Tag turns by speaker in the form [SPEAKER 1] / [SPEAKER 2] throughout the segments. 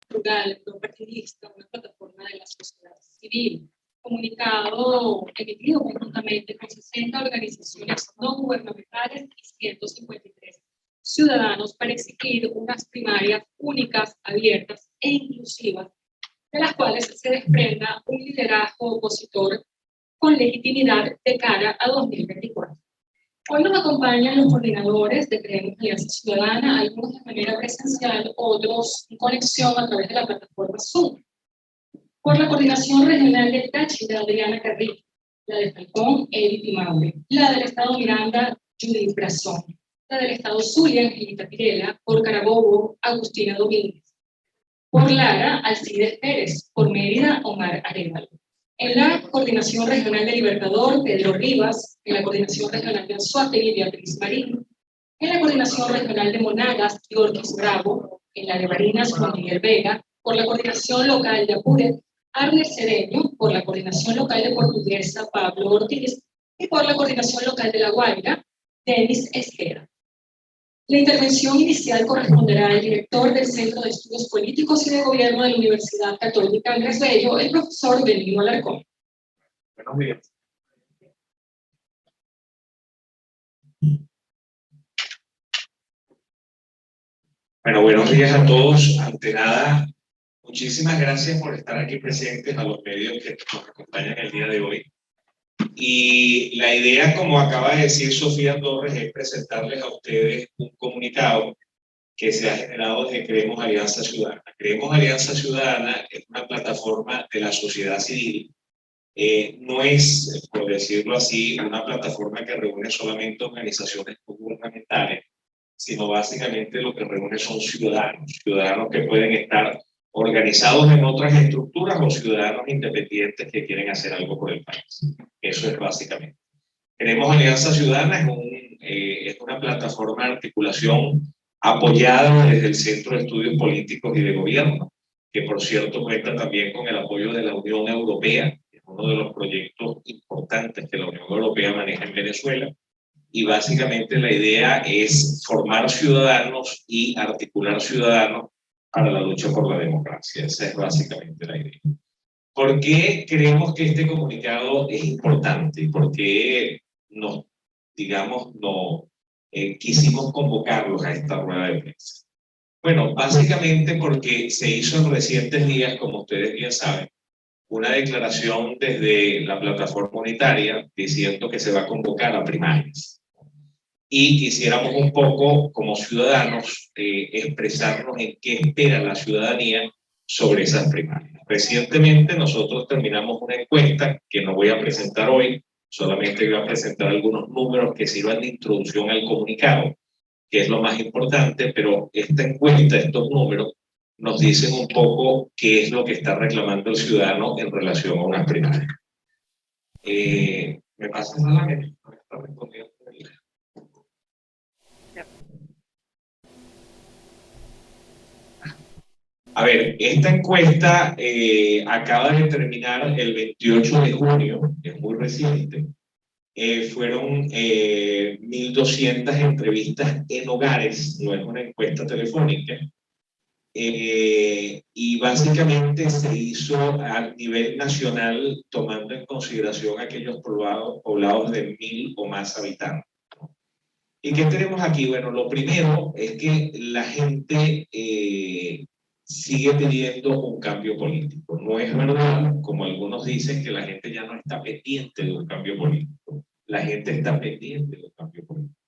[SPEAKER 1] plural, no partidista, una plataforma de la sociedad civil. Comunicado emitido conjuntamente con 60 organizaciones no gubernamentales y 153 ciudadanos para exigir unas primarias únicas, abiertas e inclusivas, de las cuales se desprenda un liderazgo opositor con legitimidad de cara a 2024. Hoy nos acompañan los coordinadores de Creemos Alianza Ciudadana, algunos de manera presencial, otros en conexión a través de la plataforma Zoom. Por la Coordinación Regional del Táchira, Adriana Carrillo; la de Falcón, Edith Maure; la del Estado Miranda, Judith Brazón; la del Estado Zulia, Angelita Pirela; por Carabobo, Agustina Domínguez; por Lara, Alcides Pérez; por Mérida, Omar Arevalo. En la Coordinación Regional de Libertador, Pedro Rivas; en la Coordinación Regional de Anzoátegui, Beatriz Marín; en la Coordinación Regional de Monagas, Yorkis Bravo; en la de Barinas, Juan Miguel Vega; por la Coordinación Local de Apure, Arnes Cedeño; por la Coordinación Local de Portuguesa, Pablo Ortiz; y por la Coordinación Local de La Guaira, Denis Esquera. La intervención inicial corresponderá al director del Centro de Estudios Políticos y de Gobierno de la Universidad Católica Andrés Bello, el profesor Benigno Alarcón.
[SPEAKER 2] Buenos días. Bueno, buenos días a todos. Ante nada, muchísimas gracias por estar aquí presentes, a los medios que nos acompañan el día de hoy. Y la idea, como acaba de decir Sofía Torres, es presentarles a ustedes un comunicado que se ha generado desde Creemos Alianza Ciudadana. Creemos Alianza Ciudadana es una plataforma de la sociedad civil. No es, por decirlo así, una plataforma que reúne solamente organizaciones gubernamentales, sino básicamente lo que reúne son ciudadanos que pueden estar organizados en otras estructuras o ciudadanos independientes que quieren hacer algo por el país. Eso es básicamente. Creemos Alianza Ciudadana es una plataforma de articulación apoyada desde el Centro de Estudios Políticos y de Gobierno, que por cierto cuenta también con el apoyo de la Unión Europea, que es uno de los proyectos importantes que la Unión Europea maneja en Venezuela. Y básicamente la idea es formar ciudadanos y articular ciudadanos para la lucha por la democracia. Esa es básicamente la idea. ¿Por qué creemos que este comunicado es importante? ¿Y por qué quisimos convocarlos a esta rueda de prensa? Bueno, básicamente porque se hizo en recientes días, como ustedes bien saben, una declaración desde la plataforma unitaria diciendo que se va a convocar a primarias. Y quisiéramos un poco, como ciudadanos, expresarnos en qué espera la ciudadanía sobre esas primarias. Recientemente nosotros terminamos una encuesta que no voy a presentar hoy, solamente voy a presentar algunos números que sirvan de introducción al comunicado, que es lo más importante, pero esta encuesta, estos números, nos dicen un poco qué es lo que está reclamando el ciudadano en relación a unas primarias. ¿Me pasas a la que me está respondiendo? A ver, esta encuesta acaba de terminar el 28 de junio, es muy reciente. Fueron 1.200 entrevistas en hogares, no es una encuesta telefónica. Y básicamente se hizo a nivel nacional tomando en consideración aquellos poblados de 1.000 o más habitantes. ¿Y qué tenemos aquí? Bueno, lo primero es que la gente sigue pidiendo un cambio político. No es verdad, como algunos dicen, que la gente ya no está pendiente de un cambio político. La gente está pendiente de un cambio político.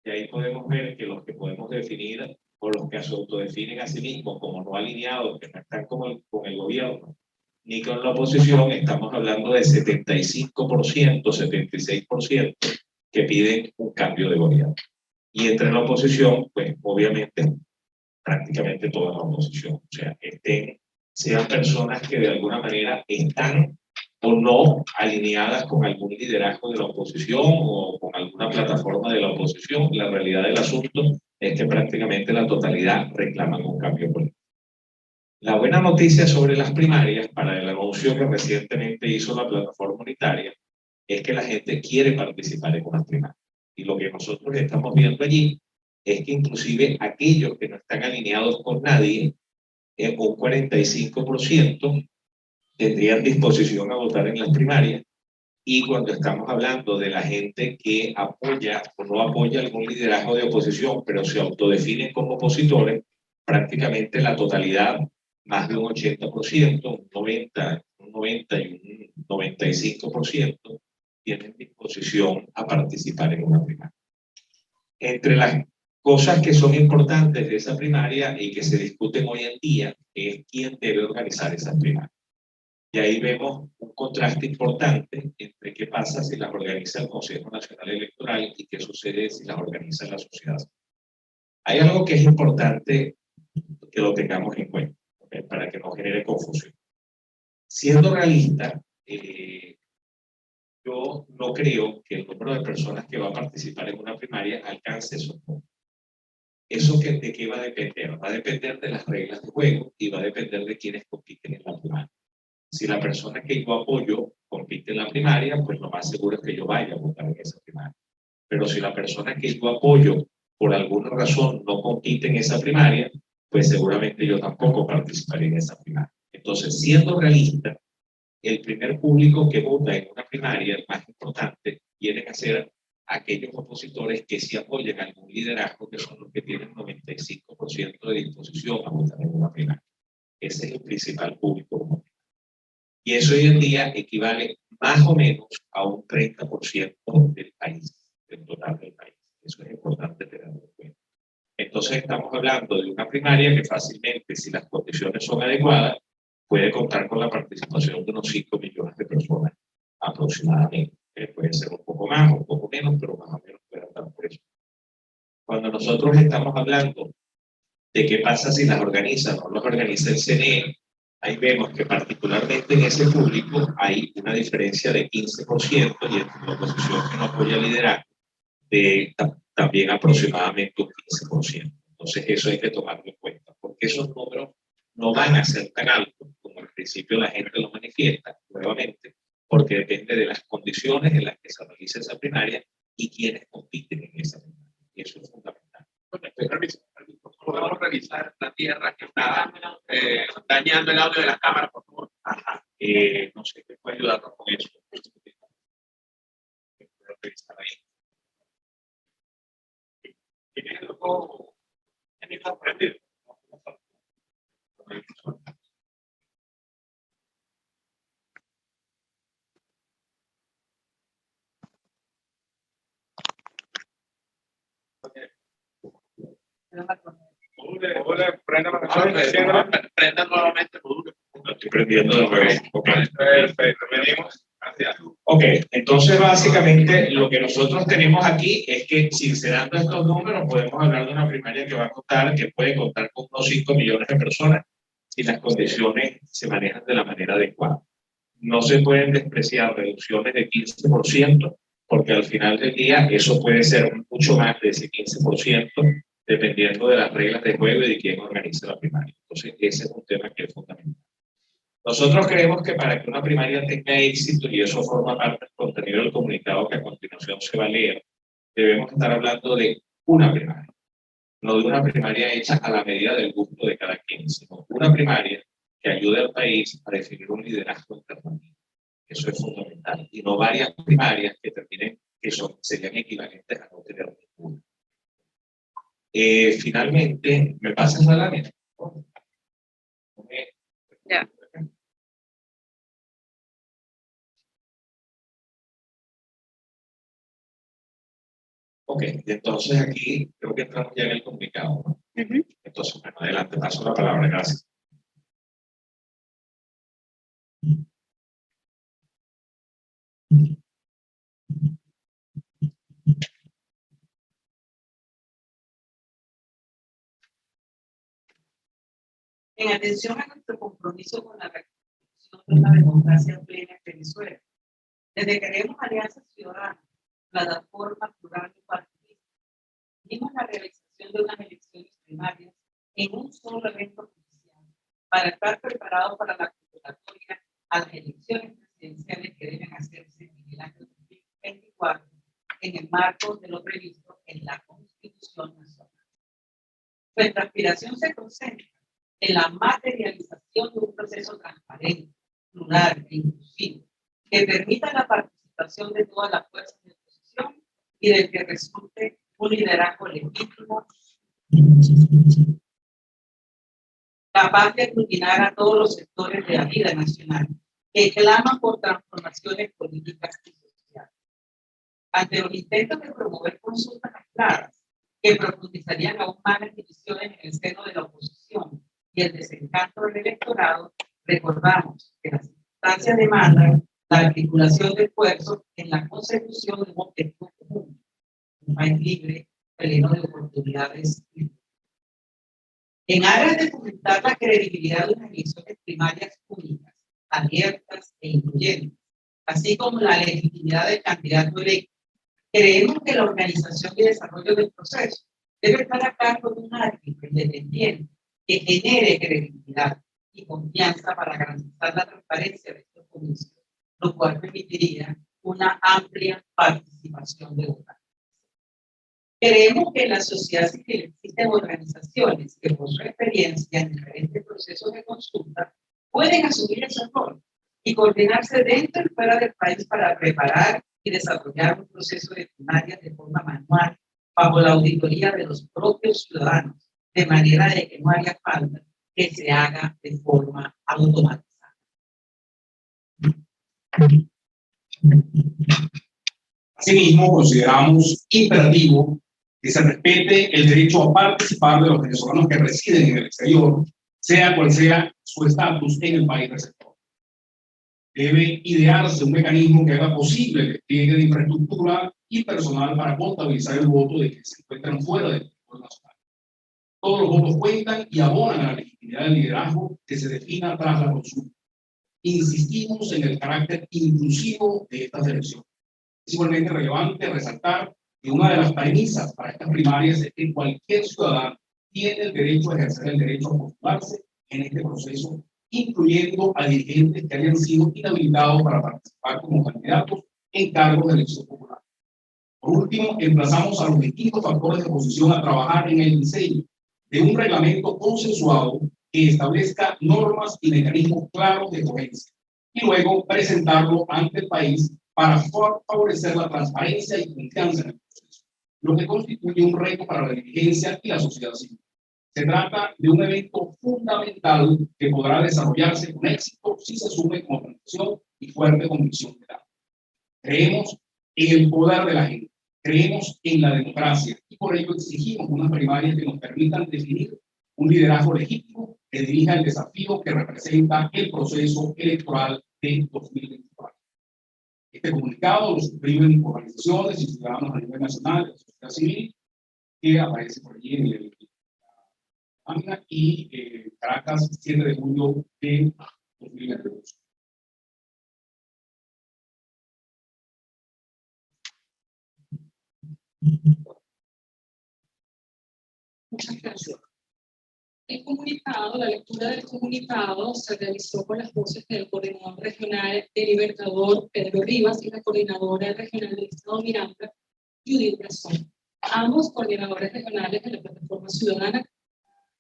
[SPEAKER 2] Y ahí podemos ver que los que podemos definir o los que se autodefinen a sí mismos como no alineados, que no están con el gobierno, ni con la oposición, estamos hablando de 75%, 76% que piden un cambio de gobierno. Y entre la oposición, pues obviamente prácticamente toda la oposición, o sea, sean personas que de alguna manera están o no alineadas con algún liderazgo de la oposición o con alguna plataforma de la oposición. La realidad del asunto es que prácticamente la totalidad reclaman un cambio político. La buena noticia sobre las primarias, para el anuncio que recientemente hizo la plataforma unitaria, es que la gente quiere participar en unas primarias. Y lo que nosotros estamos viendo allí es que inclusive aquellos que no están alineados con nadie un 45% tendrían disposición a votar en las primarias. Y cuando estamos hablando de la gente que apoya o no apoya algún liderazgo de oposición, pero se autodefinen como opositores, prácticamente la totalidad, más de un 80%, un 90 y un 95%, tienen disposición a participar en una primaria. Entre las cosas que son importantes de esa primaria y que se discuten hoy en día es quién debe organizar esas primarias. Y ahí vemos un contraste importante entre qué pasa si las organiza el Consejo Nacional Electoral y qué sucede si las organiza la sociedad. Hay algo que es importante que lo tengamos en cuenta, ¿okay? Para que no genere confusión. Siendo realista, yo no creo que el número de personas que va a participar en una primaria alcance esos números. ¿Eso de qué va a depender? Va a depender de las reglas de juego y va a depender de quienes compiten en la primaria. Si la persona que yo apoyo compite en la primaria, pues lo más seguro es que yo vaya a votar en esa primaria. Pero si la persona que yo apoyo por alguna razón no compite en esa primaria, pues seguramente yo tampoco participaré en esa primaria. Entonces, siendo realista, el primer público que vota en una primaria, el más importante, vienen a ser aquellos opositores que sí apoyan algún liderazgo, que son los que tienen 95% de disposición a votar en una primaria. Ese es el principal público. Y eso hoy en día equivale más o menos a un 30% del país, del total del país. Eso es importante tenerlo en cuenta. Entonces estamos hablando de una primaria que fácilmente, si las condiciones son adecuadas, puede contar con la participación de unos 5 millones de personas aproximadamente. Puede ser un poco más, un poco menos, pero más o menos puede andar por eso. Cuando nosotros estamos hablando de qué pasa si las organiza o no las organiza el CNE, ahí vemos que particularmente en ese público hay una diferencia de 15% y entre la oposición que no apoya el liderazgo de también aproximadamente un 15%. Entonces eso hay que tomarlo en cuenta, porque esos números no van a ser tan altos como al principio la gente lo manifiesta, nuevamente, porque depende de las condiciones en las que se realiza esa primaria y quienes compiten en esa primaria. Y eso es fundamental.
[SPEAKER 3] Permiso. Podemos revisar la tierra que está dañando el audio de la cámara, por favor.
[SPEAKER 2] Ajá. No sé, ¿me puede ayudarnos con eso? Revisar ahí.
[SPEAKER 3] ¿Tienes algo en mi sorprendido? Prenda nuevamente.
[SPEAKER 2] Lo estoy prendiendo de nuevo.
[SPEAKER 3] Okay. Perfecto, venimos hacia.
[SPEAKER 2] Ok, entonces básicamente lo que nosotros tenemos aquí es que sincerando estos números podemos hablar de una primaria que va a contar, que puede contar con unos 5 millones de personas si las condiciones se manejan de la manera adecuada. No se pueden despreciar reducciones de 15%, porque al final del día eso puede ser mucho más de ese 15%, dependiendo de las reglas de juego y de quién organiza la primaria. Entonces ese es un tema que es fundamental. Nosotros creemos que para que una primaria tenga éxito, y eso forma parte del contenido del comunicado que a continuación se va a leer, debemos estar hablando de una primaria, no de una primaria hecha a la medida del gusto de cada quien, sino una primaria que ayude al país a definir un liderazgo alternativo. Eso es fundamental. Y no varias primarias que terminen, serían equivalentes a no tener ninguna. Finalmente, ¿me pasas la lámina?
[SPEAKER 4] Ya.
[SPEAKER 2] Ok, entonces aquí creo que entramos ya en el comunicado, ¿no? Entonces, bueno, adelante, paso la palabra, gracias.
[SPEAKER 4] En atención a nuestro compromiso con la reconstrucción de una democracia plena en Venezuela, desde Queremos Alianza Ciudadana, plataforma plural y partidista, dimos la realización de unas elecciones primarias en un solo evento oficial para estar preparados para la convocatoria a las elecciones presidenciales que deben hacerse en el año 2024 en el marco de lo previsto en la Constitución Nacional. Nuestra aspiración se concentra en la materialización de un proceso transparente, plural e inclusivo, que permita la participación de todas las fuerzas de oposición y del que resulte un liderazgo legítimo, capaz de aglutinar a todos los sectores de la vida nacional, que claman por transformaciones políticas y sociales. Ante los intentos de promover consultas claras, que profundizarían aún más las divisiones en el seno de la oposición y el desencanto del electorado, recordamos que las circunstancias demandan la articulación de esfuerzos en la consecución de un objetivo común, un país libre, pleno de oportunidades. En aras de fomentar la credibilidad de unas elecciones primarias únicas, abiertas e incluyentes, así como la legitimidad del candidato electo, creemos que la organización y desarrollo del proceso debe estar a cargo de un árbitro independiente que genere credibilidad y confianza para garantizar la transparencia de estos comicios, lo cual permitiría una amplia participación de votantes. Creemos que en la sociedad civil existen organizaciones que por su experiencia en diferentes procesos de consulta pueden asumir ese rol y coordinarse dentro y fuera del país para preparar y desarrollar un proceso de primarias de forma manual bajo la auditoría de los propios ciudadanos, de manera de que no haya falta que se haga de forma automatizada.
[SPEAKER 5] Asimismo, consideramos imperativo que se respete el derecho a participar de los venezolanos que residen en el exterior, sea cual sea su estatus en el país receptor. Debe idearse un mecanismo que haga posible el despliegue de infraestructura y personal para contabilizar el voto de quienes se encuentran fuera del territorio nacional. Todos los votos cuentan y abonan a la legitimidad del liderazgo que se defina tras la consulta. Insistimos en el carácter inclusivo de estas elecciones. Es igualmente relevante resaltar que una de las premisas para estas primarias es que cualquier ciudadano tiene el derecho a ejercer el derecho a postularse en este proceso, incluyendo a dirigentes que hayan sido inhabilitados para participar como candidatos en cargos de elección popular. Por último, emplazamos a los distintos factores de oposición a trabajar en el diseño de un reglamento consensuado que establezca normas y mecanismos claros de coherencia y luego presentarlo ante el país para favorecer la transparencia y confianza en el proceso, lo que constituye un reto para la dirigencia y la sociedad civil. Se trata de un evento fundamental que podrá desarrollarse con éxito si se asume con organización y fuerte convicción de edad. Creemos en el poder de la gente, creemos en la democracia y por ello exigimos unas primarias que nos permitan definir un liderazgo legítimo que dirija el desafío que representa el proceso electoral de 2024. Este comunicado lo suscriben organizaciones y ciudadanos a nivel nacional de la sociedad civil, que aparece por allí en el y Caracas, 7 de julio de 2022.
[SPEAKER 1] Muchas gracias. El comunicado, la lectura del comunicado se realizó con las voces del coordinador regional del Libertador, Pedro Rivas, y la coordinadora regional del Estado Miranda, Judith Brazón. Ambos coordinadores regionales de la Plataforma Ciudadana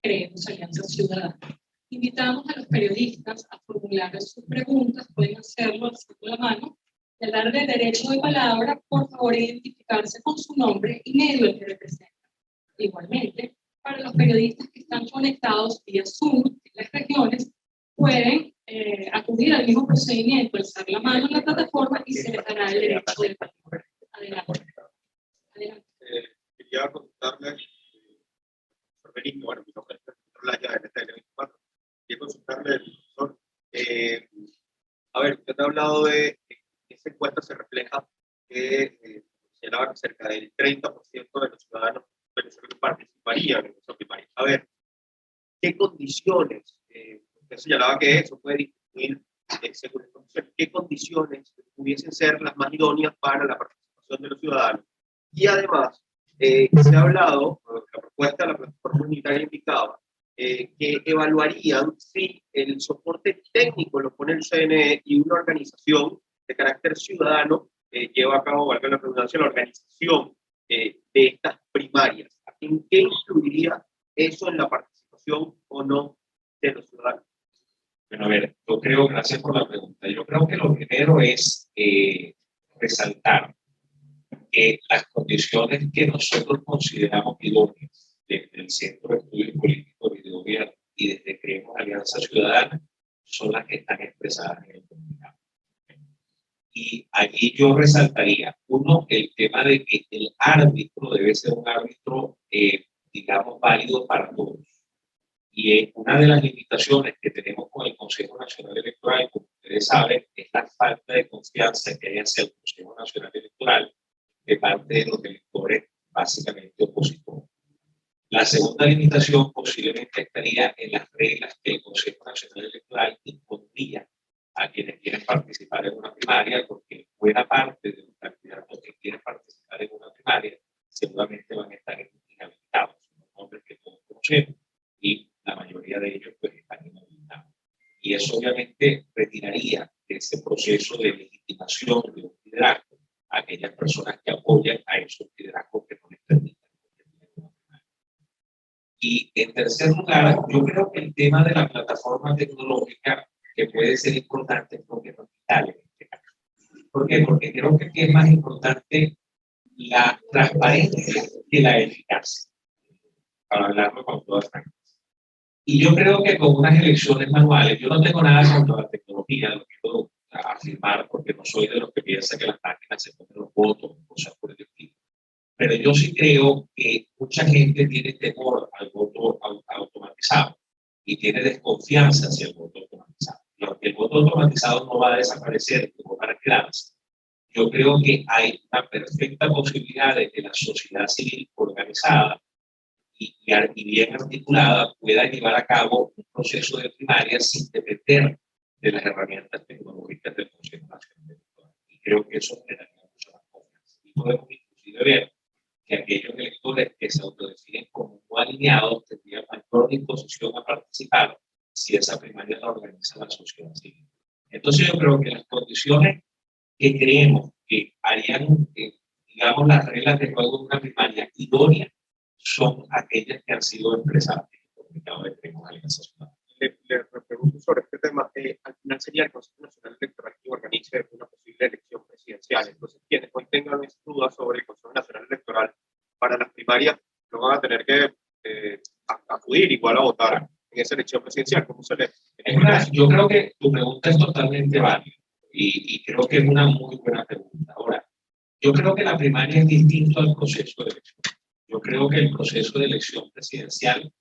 [SPEAKER 1] Creemos Alianza Ciudadana. Invitamos a los periodistas a formular sus preguntas, pueden hacerlo alzando la mano, y al darle derecho de palabra, por favor identificarse con su nombre y medio el que representa. Igualmente, para los periodistas que están conectados vía Zoom en las regiones, pueden acudir al mismo procedimiento, alzar la mano en la plataforma y se les dará el derecho de palabra. Adelante. Adelante.
[SPEAKER 3] Quería consultarle, bueno, mi nombre es Laya de NTN24, quería consultarle al profesor, a ver, usted ha hablado de que en esa encuesta se refleja que señalaba que cerca del 30% de los ciudadanos venezolanos participarían en esa primaria. A ver, ¿qué condiciones? Usted señalaba que eso puede disminuir según las condiciones. ¿Qué condiciones pudiesen ser las más idóneas para la participación de los ciudadanos? Y además, se ha hablado, la propuesta de la plataforma unitaria indicaba, que evaluarían si el soporte técnico lo pone el CNE y una organización de carácter ciudadano lleva a cabo, valga la redundancia, la organización de estas primarias. ¿En qué influiría eso en la participación o no
[SPEAKER 2] creo, gracias por la pregunta, yo creo que lo primero es resaltar que las condiciones que nosotros consideramos idóneas desde el Centro de Estudios Políticos y de Gobierno y desde Creemos Alianza Ciudadana son las que están expresadas en el comunicado. Y allí yo resaltaría, uno, el tema de que el árbitro debe ser un árbitro, digamos, válido para todos. Y una de las limitaciones que tenemos con el Consejo Nacional Electoral, como ustedes saben, es la falta de confianza que hay hacia el Consejo Nacional Electoral de parte de los electores básicamente opositores. La segunda limitación posiblemente estaría en las reglas que el Consejo Nacional Electoral impondría a quienes quieren participar en una primaria, porque buena parte de los candidatos que quieren participar en una primaria seguramente van a estar inhabilitados, son nombres que todos conocemos, y la mayoría de ellos pues están inhabilitados. Y eso obviamente retiraría de ese proceso de legitimación de un liderazgo a aquellas personas que apoyan a esos liderazgos que no les permiten. Y en tercer lugar, yo creo que el tema de la plataforma tecnológica que puede ser importante porque no es vital en este caso. ¿Por qué? Porque creo que aquí es más importante la transparencia que la eficacia, para hablarlo con todas las. Y yo creo que con unas elecciones manuales, yo no tengo nada contra la tecnología, lo quiero afirmar, porque no soy de los que piensa que las máquinas se ponen los votos o cosas por el estilo. Pero yo sí creo que mucha gente tiene temor al voto automatizado y tiene desconfianza hacia el voto automatizado. Y aunque el voto automatizado no va a desaparecer, como para quedarse, yo creo que hay una perfecta posibilidad de que la sociedad civil organizada y bien articulada pueda llevar a cabo un proceso de primaria sin depender de las herramientas tecnológicas del Consejo Nacional Electoral. Y creo que eso generaría mucho más confianza. Y podemos inclusive ver que aquellos electores que se autodefinen como no alineados tendrían mayor disposición a participar si esa primaria la organiza la sociedad civil. Entonces yo creo que las condiciones que creemos que harían, digamos, las reglas de juego de una primaria idónea son aquellas que han sido expresadas en el comunicado de Creemos Alianza Ciudadana.
[SPEAKER 3] Le pregunto sobre este tema. Al final sería el Consejo Nacional Electoral que organice una posible elección presidencial. Entonces, quienes hoy tengan dudas sobre el Consejo Nacional Electoral para las primarias no van a tener que acudir igual a votar en esa elección presidencial. ¿Cómo se le?
[SPEAKER 2] Yo creo que tu pregunta es totalmente válida y creo que es una muy buena pregunta. Ahora, yo creo que la primaria es distinto al proceso de elección. Yo creo que el proceso de elección presidencial,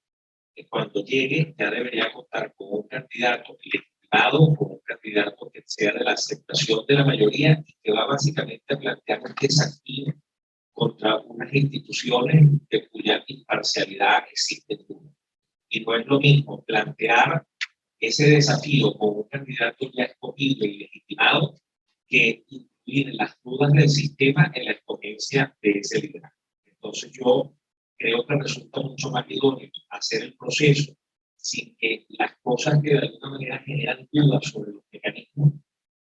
[SPEAKER 2] cuando llegue, ya debería contar con un candidato legitimado, con un candidato que sea de la aceptación de la mayoría y que va básicamente a plantear un desafío contra unas instituciones de cuya imparcialidad existe duda. Y no es lo mismo plantear ese desafío con un candidato ya escogido y legitimado que incluir las dudas del sistema en la escogencia de ese liderazgo. Entonces yo creo que resulta mucho más idóneo hacer el proceso sin que las cosas que de alguna manera generan dudas sobre los mecanismos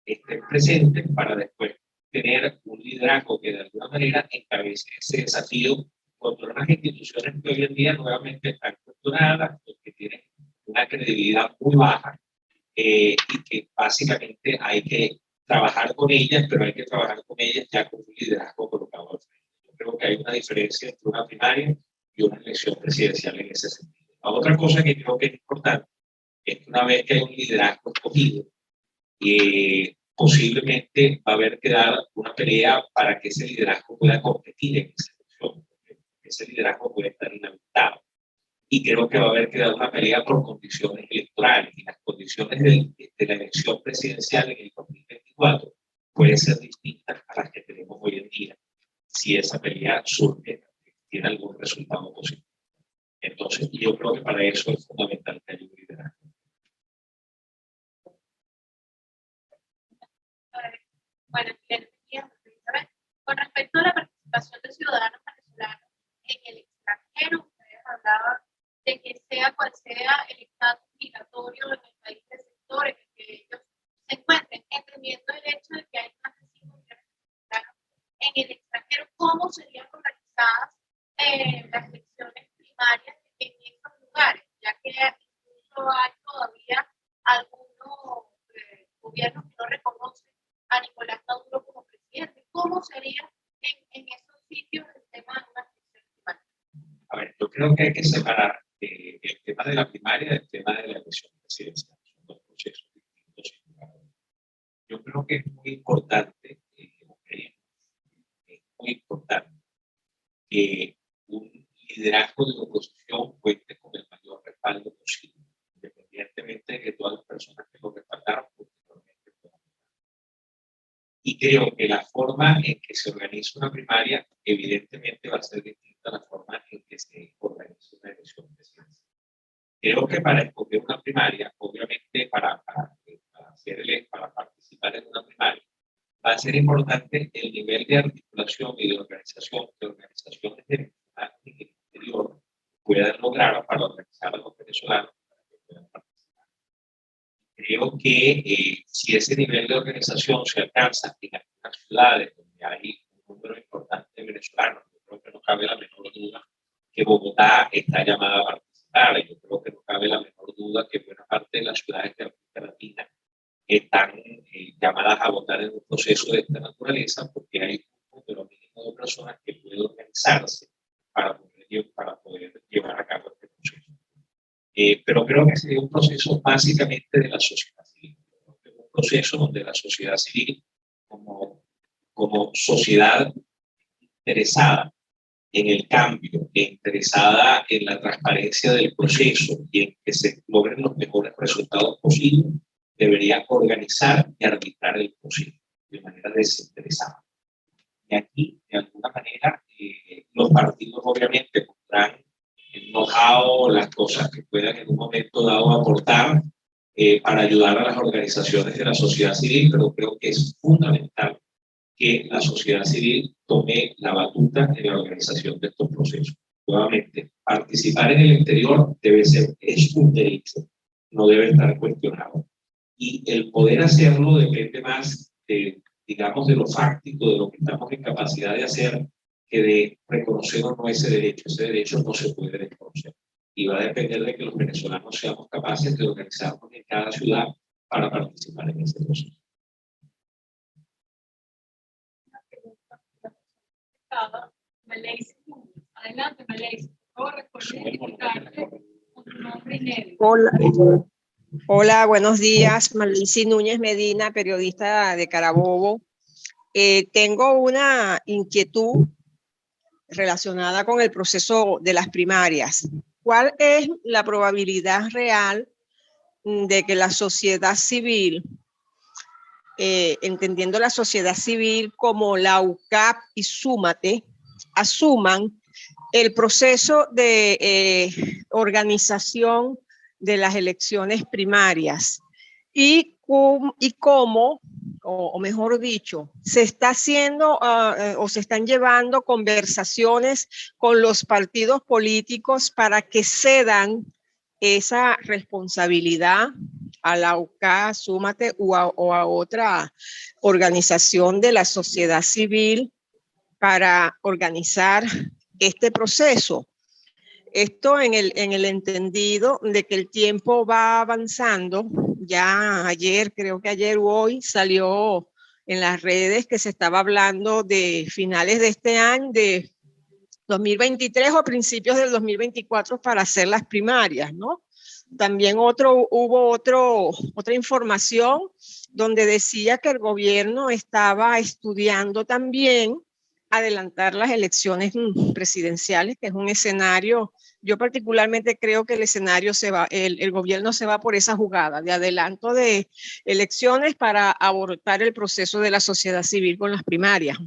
[SPEAKER 2] estén presentes para después tener un liderazgo que de alguna manera encabece ese desafío contra unas instituciones que hoy en día nuevamente están cuestionadas, que tienen una credibilidad muy baja y que básicamente hay que trabajar con ellas, pero hay que trabajar con ellas ya con un liderazgo colocado al frente. Yo creo que hay una diferencia entre una primaria y una elección presidencial en ese sentido. La otra cosa que creo que es importante es que una vez que hay un liderazgo escogido, posiblemente va a haber que dar una pelea para que ese liderazgo pueda competir en esa elección. Ese liderazgo puede estar inhabilitado. Y creo que va a haber que dar una pelea por condiciones electorales. Y las condiciones de la elección presidencial en el 2024 pueden ser distintas a las que tenemos hoy en día, si esa pelea surge, tiene algún resultado positivo. Entonces, yo creo que para eso es fundamental que haya un liderazgo.
[SPEAKER 6] Bueno, con respecto a la participación de ciudadanos venezolanos en el extranjero, ustedes hablaban de que sea cual sea el estatus migratorio en el país del sector en el que ellos se encuentren, entendiendo el hecho de que hay más de 5 millones de venezolanos en el extranjero, ¿cómo serían organizadas las elecciones primarias en esos lugares? Ya que incluso hay todavía algunos gobierno que no reconoce a Nicolás Maduro como presidente. ¿Cómo sería en esos sitios el tema de una elección primaria?
[SPEAKER 2] A ver, yo creo que hay que separar el tema de la primaria del tema de la elección presidencial. Son dos procesos distintos. Yo creo que es muy importante, que un liderazgo de la oposición cuente con el mayor respaldo posible, independientemente de que todas las personas que lo respaldaron posteriormente puedan. Y creo que la forma en que se organiza una primaria evidentemente va a ser distinta a la forma en que se organiza una elección presidencial. Creo que para escoger una primaria, obviamente para participar en una primaria, va a ser importante el nivel de articulación y de organización que organizaciones en el exterior puedan lograr para organizar a los venezolanos para que puedan participar. Creo que si ese nivel de organización se alcanza en algunas ciudades donde hay un número importante de venezolanos, yo creo que no cabe la menor duda que Bogotá está llamada a participar. Yo creo que no cabe la menor duda que buena parte de las ciudades de América Latina están llamadas a votar en un proceso de esta naturaleza porque hay un número mínimo de personas que pueden organizarse para poder llevar a cabo este proceso. Pero creo que sería un proceso básicamente de la sociedad civil. Un proceso donde la sociedad civil, como sociedad interesada en el cambio, interesada en la transparencia del proceso y en que se logren los mejores resultados posibles, debería organizar y arbitrar el proceso de manera desinteresada. Y aquí, de alguna manera, los partidos obviamente pondrán el know-how, las cosas que puedan en un momento dado aportar para ayudar a las organizaciones de la sociedad civil, pero creo que es fundamental que la sociedad civil tome la batuta en la organización de estos procesos. Nuevamente, participar en el exterior es un derecho, no debe estar cuestionado. Y el poder hacerlo depende más de, digamos, de lo fáctico, de lo que estamos en capacidad de hacer, que de reconocer o no ese derecho. Ese derecho no se puede reconocer. Y va a depender de que los venezolanos seamos capaces de organizarnos en cada ciudad para participar en este proceso.
[SPEAKER 1] Adelante, Malaysia. Por favor, recuerden identificarte con tu nombre y medio.
[SPEAKER 7] Hola, buenos días. Malaysia Núñez Medina, periodista de Carabobo. Tengo una inquietud relacionada con el proceso de las primarias. ¿Cuál es la probabilidad real de que la sociedad civil, entendiendo la sociedad civil como la UCAP y Súmate, asuman el proceso de organización de las elecciones primarias y cómo, o mejor dicho, se está haciendo o se están llevando conversaciones con los partidos políticos para que cedan esa responsabilidad a la UCA, Súmate o a otra organización de la sociedad civil para organizar este proceso. Esto en el entendido de que el tiempo va avanzando. Ya ayer, creo que ayer o hoy, salió en las redes que se estaba hablando de finales de este año, de 2023 o principios del 2024 para hacer las primarias, ¿no? También hubo otra información donde decía que el gobierno estaba estudiando también adelantar las elecciones presidenciales, que es un escenario. Yo particularmente creo que el gobierno se va por esa jugada de adelanto de elecciones para abortar el proceso de la sociedad civil con las primarias.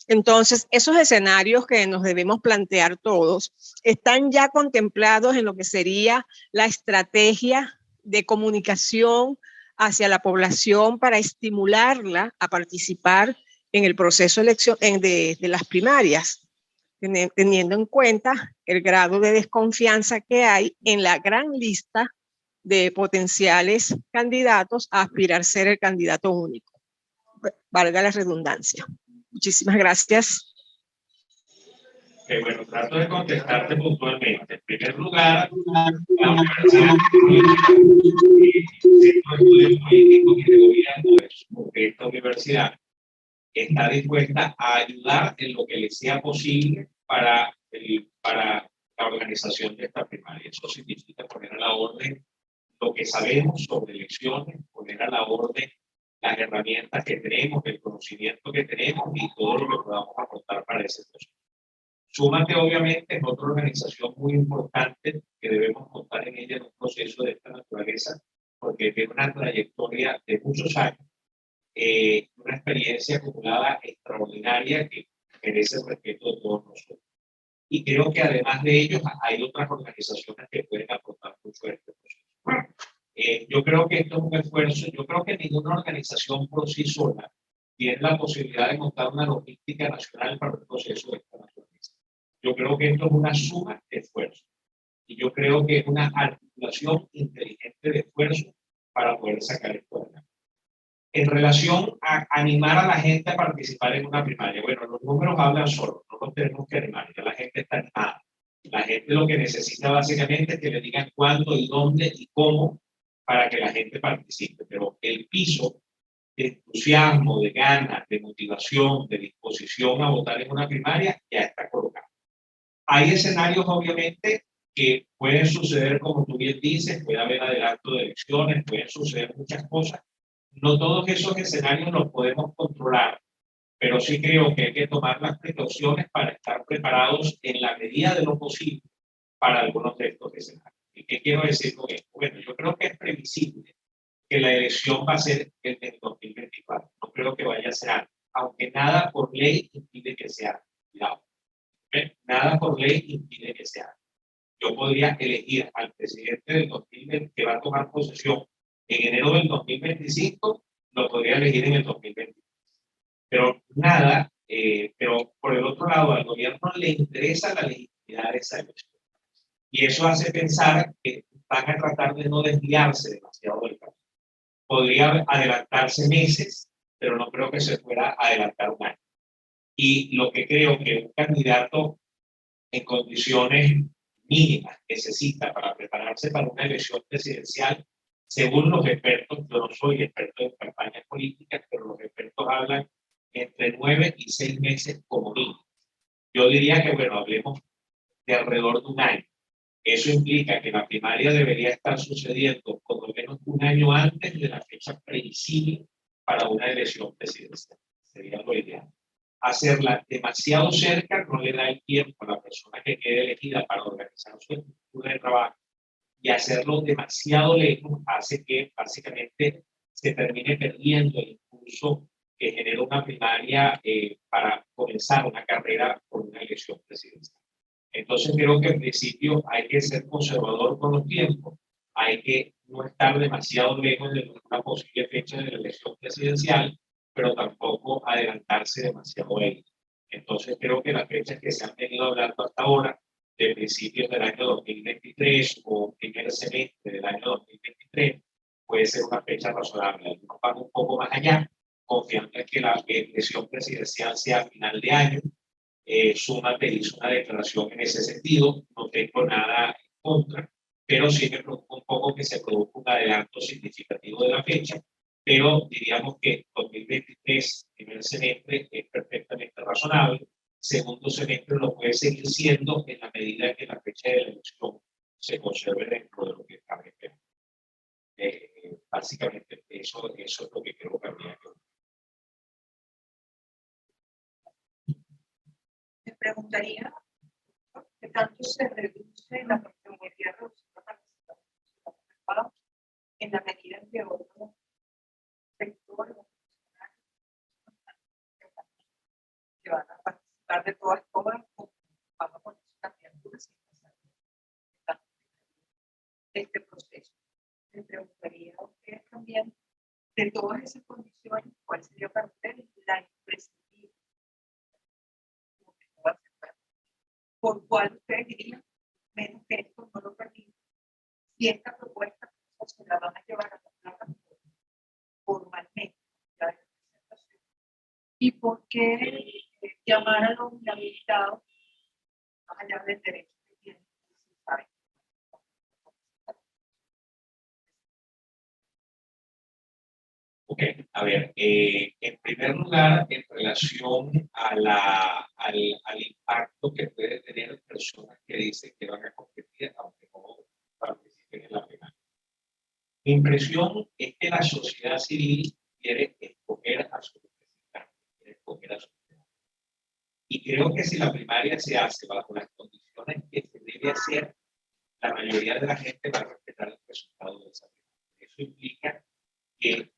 [SPEAKER 7] Entonces, esos escenarios que nos debemos plantear todos están ya contemplados en lo que sería la estrategia de comunicación hacia la población para estimularla a participar en el proceso de las primarias, teniendo en cuenta el grado de desconfianza que hay en la gran lista de potenciales candidatos a aspirar a ser el candidato único. Valga la redundancia. Muchísimas gracias.
[SPEAKER 2] Bueno, trato de contestarte puntualmente. En primer lugar, la Universidad Centro de Estudios Políticos y de Gobierno de esta universidad está dispuesta a ayudar en lo que le sea posible para la organización de esta primaria. Eso significa poner a la orden lo que sabemos sobre elecciones, poner a la orden las herramientas que tenemos, el conocimiento que tenemos y todo lo que podamos aportar para ese proceso. Súmate, obviamente, es otra organización muy importante que debemos contar en ella en un proceso de esta naturaleza, porque tiene una trayectoria de muchos años, una experiencia acumulada extraordinaria que merece el respeto de todos nosotros. Y creo que además de ellos hay otras organizaciones que pueden aportar mucho a este proceso. Yo creo que esto es un esfuerzo, yo creo que ninguna organización por sí sola tiene la posibilidad de montar una logística nacional para un proceso de esta naturaleza. Yo creo que esto es una suma de esfuerzos y yo creo que es una articulación inteligente de esfuerzos para poder sacar esto adelante. En relación a animar a la gente a participar en una primaria, bueno, los números hablan solos, no los tenemos que animar, ya la gente está animada. La gente lo que necesita básicamente es que le digan cuándo y dónde y cómo para que la gente participe, pero el piso de entusiasmo, de ganas, de motivación, de disposición a votar en una primaria ya está colocado. Hay escenarios, obviamente, que pueden suceder, como tú bien dices, puede haber adelanto de elecciones, pueden suceder muchas cosas. No todos esos escenarios los podemos controlar, pero sí creo que hay que tomar las precauciones para estar preparados en la medida de lo posible para algunos de estos escenarios. ¿Y qué quiero decir con esto? Bueno, yo creo que es previsible que la elección va a ser el del 2024. No creo que vaya a ser antes, aunque nada por ley impide que sea. Cuidado. Nada por ley impide que sea. Yo podría elegir al presidente del 2020 que va a tomar posesión en enero del 2025, lo podría elegir en el 2023. Pero nada, pero por el otro lado, al gobierno le interesa la legitimidad de esa elección. Y eso hace pensar que van a tratar de no desviarse demasiado del camino. Podría adelantarse meses, pero no creo que se pueda adelantar un año. Y lo que creo que un candidato en condiciones mínimas necesita para prepararse para una elección presidencial, según los expertos, yo no soy experto en campañas políticas, pero los expertos hablan entre 9 y 6 meses como mínimo. Yo diría que, bueno, hablemos de alrededor de un año. Eso implica que la primaria debería estar sucediendo por lo menos un año antes de la fecha previsible para una elección presidencial. Sería lo ideal. Hacerla demasiado cerca no le da el tiempo a la persona que quede elegida para organizar su estructura de trabajo, y hacerlo demasiado lejos hace que básicamente se termine perdiendo el impulso que genera una primaria para comenzar una carrera por una elección presidencial. Entonces creo que en principio hay que ser conservador con los tiempos, hay que no estar demasiado lejos de una posible fecha de la elección presidencial, pero tampoco adelantarse demasiado a ello. Entonces creo que las fechas que se han venido hablando hasta ahora, de principios del año 2023 o primer semestre del año 2023, puede ser una fecha razonable. Algunos van un poco más allá, confiando en que la elección presidencial sea a final de año. Súmate hizo una declaración en ese sentido, no tengo nada en contra, pero sí me preocupa un poco que se produzca un adelanto significativo de la fecha, pero diríamos que 2023, primer semestre, es perfectamente razonable, segundo semestre lo puede seguir siendo en la medida que la fecha de la elección se conserve dentro de lo que cabe. Básicamente eso es lo que creo que habría que.
[SPEAKER 4] Me preguntaría qué tanto se reduce la probabilidad de participación en la medida en que otros sectores que van a participar de todas formas van a poner sus candidaturas este proceso. Me preguntaría a ustedes también, de todas esas condiciones, ¿cuál sería para ustedes la imprescindible? ¿Por cuál ustedes dirían, menos que esto no lo permite? Si esta propuesta se la van a llevar a la plataforma formalmente, ¿y por qué llamar a los inhabilitados más allá del derecho que tienen. ¿Saben?
[SPEAKER 2] Ok, a ver, en primer lugar, en relación a al impacto que puede tener personas que dicen que van a competir, aunque no participen en la primaria. Mi impresión es que la sociedad civil quiere escoger a su representante, quiere escoger a su representante. Y creo que si la primaria se hace bajo las condiciones que se debe hacer, la mayoría de la gente va a respetar el resultado de esa primaria. Eso implica que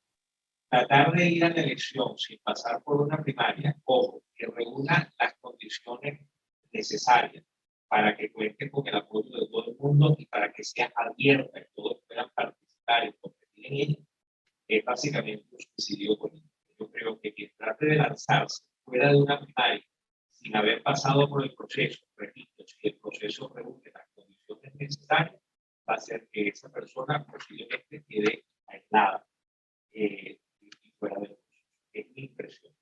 [SPEAKER 2] tratar de ir a la elección sin pasar por una primaria, ojo, que reúna las condiciones necesarias para que cuente con el apoyo de todo el mundo y para que sea abierta y todos puedan participar y competir en ella, es básicamente un suicidio político. Yo creo que quien trate de lanzarse fuera de una primaria sin haber pasado por el proceso, repito, si el proceso reúne las condiciones necesarias, va a hacer que esa persona posiblemente quede aislada. Y fuera del proceso. Es mi impresión.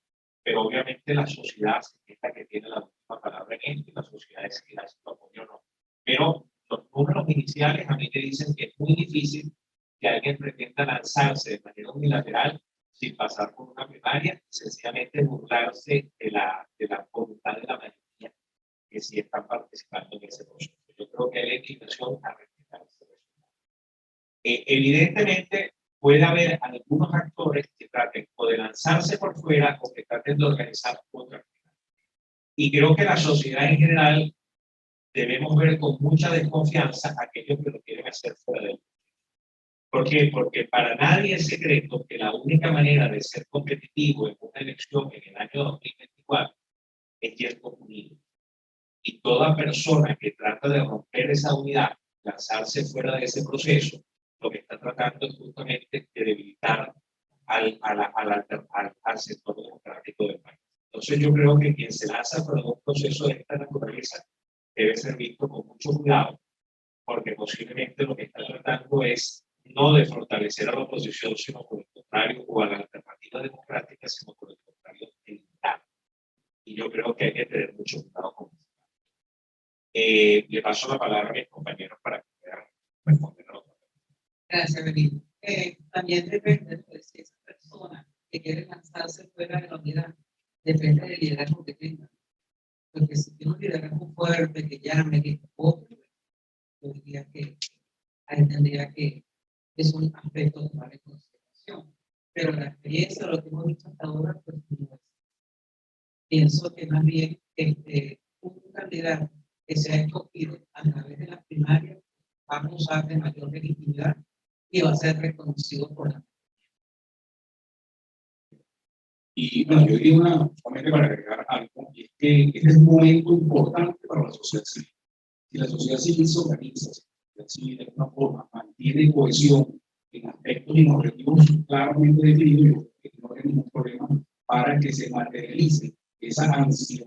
[SPEAKER 2] Pero obviamente la sociedad es la que tiene la última palabra en esto y la sociedad es que si lo apoya o no. Pero los números iniciales a mí me dicen que es muy difícil que alguien pretenda lanzarse de manera unilateral sin pasar por una primaria y sencillamente burlarse de la voluntad de la mayoría que sí están participando en ese proceso. Yo creo que hay la inclinación a respetar ese resultado. Evidentemente, puede haber algunos actores que traten o de lanzarse por fuera o que traten de organizar otra actividad. Y creo que la sociedad en general debemos ver con mucha desconfianza a aquellos que lo quieren hacer fuera del proceso. ¿Por qué? Porque para nadie es secreto que la única manera de ser competitivo en una elección en el año 2024 es yendo unido. Y toda persona que trata de romper esa unidad, lanzarse fuera de ese proceso, lo que está tratando es justamente de debilitar al sector democrático del país. Entonces yo creo que quien se lanza por un proceso de esta naturaleza debe ser visto con mucho cuidado, porque posiblemente lo que está tratando es no de fortalecer a la oposición, sino por el contrario, o a la alternativa democrática, sino por el contrario, de limitar. Y yo creo que hay que tener mucho cuidado con eso. Le paso la palabra a mis compañeros para que puedan responder a los problemas.
[SPEAKER 4] Gracias, Benito. También depende, pues, si esa persona que quiere lanzarse fuera de la unidad, depende del liderazgo que tenga. Porque si tiene un liderazgo fuerte, que llame, que convoque, yo diría que ahí tendría que, es un aspecto de tomar en consideración. Pero la experiencia, lo que hemos visto hasta ahora, pues no es. Pienso que más bien un candidato que se ha escogido a través de las primarias va a gozar de mayor legitimidad y va a ser reconocido por la.
[SPEAKER 5] Y bueno, yo diría solamente para agregar algo, y es que este es un momento importante para la sociedad civil. Si la sociedad civil se organiza, si la sociedad civil de alguna forma mantiene cohesión en aspectos y en objetivos claramente definidos, yo creo que no hay ningún problema para que se materialice esa ansiedad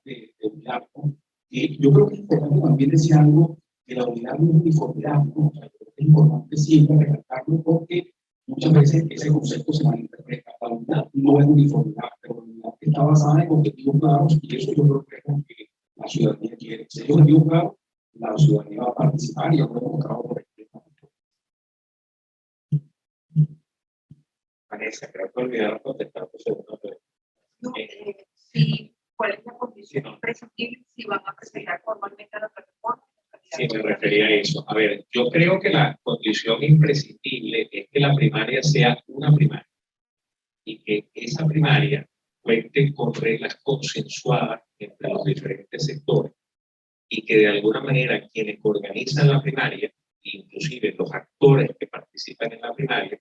[SPEAKER 5] de unidad, ¿no? Yo creo que es importante también decir algo, que la unidad no es uniformidad, ¿no? O sea, es importante siempre recalcarlo porque muchas veces ese concepto se malinterpreta. La unidad no es uniformidad, pero la unidad está basada en objetivos claros y eso yo creo que es lo que la ciudadanía quiere. Si hay objetivos claros, la ciudadanía va a participar y yo creo que demostrado por el
[SPEAKER 2] Vanessa, creo que olvidaron contestar tu segunda pregunta.
[SPEAKER 6] No, sí, ¿cuál es la condición imprescindible si van a presentar formalmente a la plataforma?
[SPEAKER 2] Sí, me refería a eso. A ver, yo creo que la condición imprescindible es que la primaria sea una primaria y que esa primaria cuente con reglas consensuadas entre los diferentes sectores y que de alguna manera quienes organizan la primaria, inclusive los actores que participan en la primaria,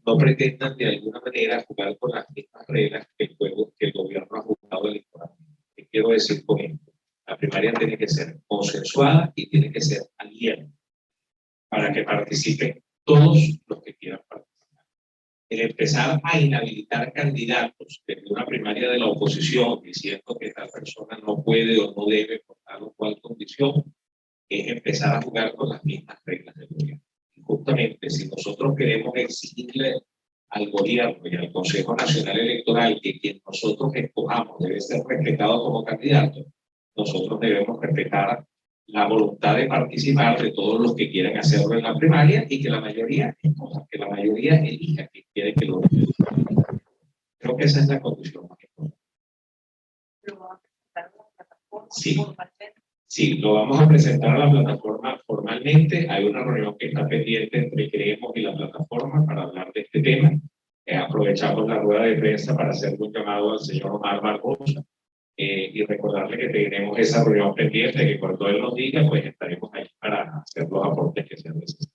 [SPEAKER 2] no pretendan de alguna manera jugar con las mismas reglas que el gobierno ha jugado electoralmente. ¿Qué quiero decir con esto? La primaria tiene que ser consensuada y tiene que ser abierta para que participen todos los que quieran participar. El empezar a inhabilitar candidatos desde una primaria de la oposición diciendo que tal persona no puede o no debe por tal o cual condición es empezar a jugar con las mismas reglas del gobierno. Y justamente si nosotros queremos exigirle al gobierno y al Consejo Nacional Electoral que quien nosotros escojamos debe ser respetado como candidato, nosotros debemos respetar la voluntad de participar de todos los que quieren hacerlo en la primaria y que la mayoría escoja, que la mayoría elija que quiere que lo haga. Creo que esa es la condición más importante.
[SPEAKER 4] Pero vamos a presentar una plataforma
[SPEAKER 2] Sí.
[SPEAKER 4] formalmente.
[SPEAKER 2] Sí, lo vamos a presentar a la plataforma formalmente. Hay una reunión que está pendiente entre Creemos y la plataforma para hablar de este tema. Aprovechamos la rueda de prensa para hacer un llamado al señor Omar Barbosa y recordarle que tenemos esa reunión pendiente, que cuando él nos diga, pues estaremos ahí para hacer los aportes que sean necesarios.